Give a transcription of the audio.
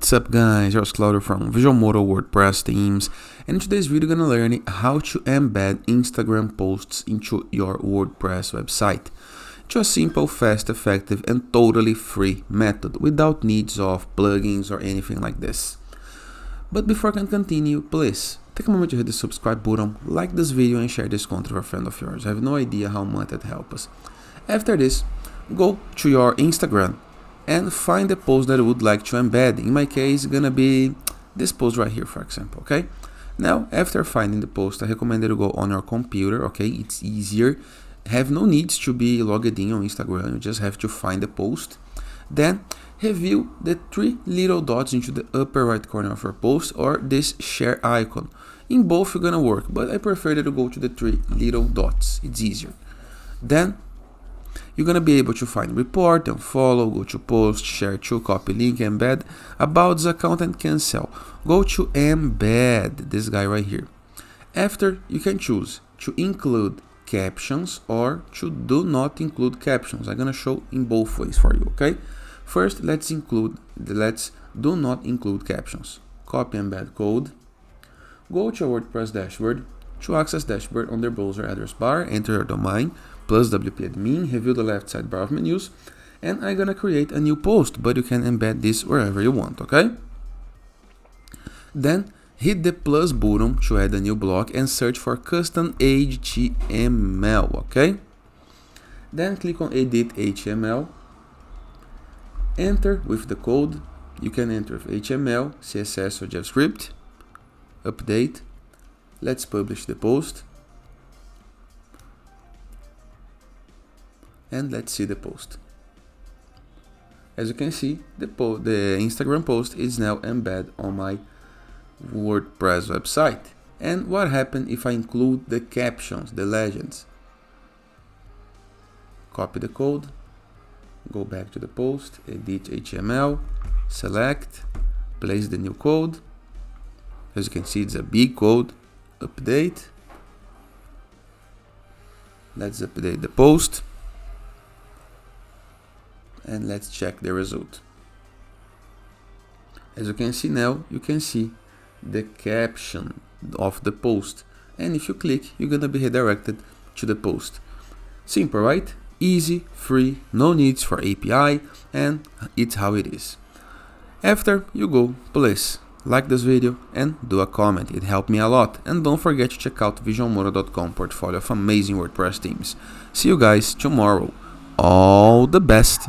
What's up guys, here's Claudio from Visualmodo WordPress themes, and in today's video we're gonna learn how to embed Instagram posts into your WordPress website. It's a simple, fast, effective and totally free method without needs of plugins or anything like this. But before I can continue, please take a moment to hit the subscribe button, like this video and share this content with a friend of yours. I have no idea how much it helps us. After this, go to your Instagram and find the post that you would like to embed. In my case, it's gonna be this post right here, for example, okay? Now, after finding the post, I recommend that you go on your computer, okay? It's easier. Have no needs to be logged in on Instagram, you just have to find the post. Then, review the three little dots into the upper right corner of your post or this share icon. In both, you're gonna work, but I prefer that you go to the three little dots, it's easier. Then, you're going to be able to find report and follow, go to post, share to, copy link, embed, about the account and cancel. Go to embed, this guy right here. After, you can choose to include captions or to do not include captions. I'm going to show in both ways for you, okay? First, let's do not include captions. Copy embed code. Go to your WordPress dashboard. To access dashboard on the browser address bar, enter your domain plus WP admin, review the left sidebar of menus, and I'm gonna create a new post, but you can embed this wherever you want, okay? Then hit the plus button to add a new block and search for custom HTML, okay? Then click on edit HTML, enter with the code. You can enter with HTML, CSS or JavaScript, update. Let's publish the post and let's see the post. As you can see, the Instagram post is now embedded on my WordPress website. And what happens if I include the captions, the legends? Copy the code, go back to the post, edit HTML, select, place the new code. As you can see, it's a big code. Update. Let's update the post and let's check the result. As you can see now, you can see the caption of the post, and if you click, you're gonna be redirected to the post. Simple, right? Easy, free, no needs for API, and it's how it is. After you go, please like this video and do a comment, it helped me a lot. And don't forget to check out visualmodo.com portfolio of amazing WordPress themes. See you guys tomorrow. All the best!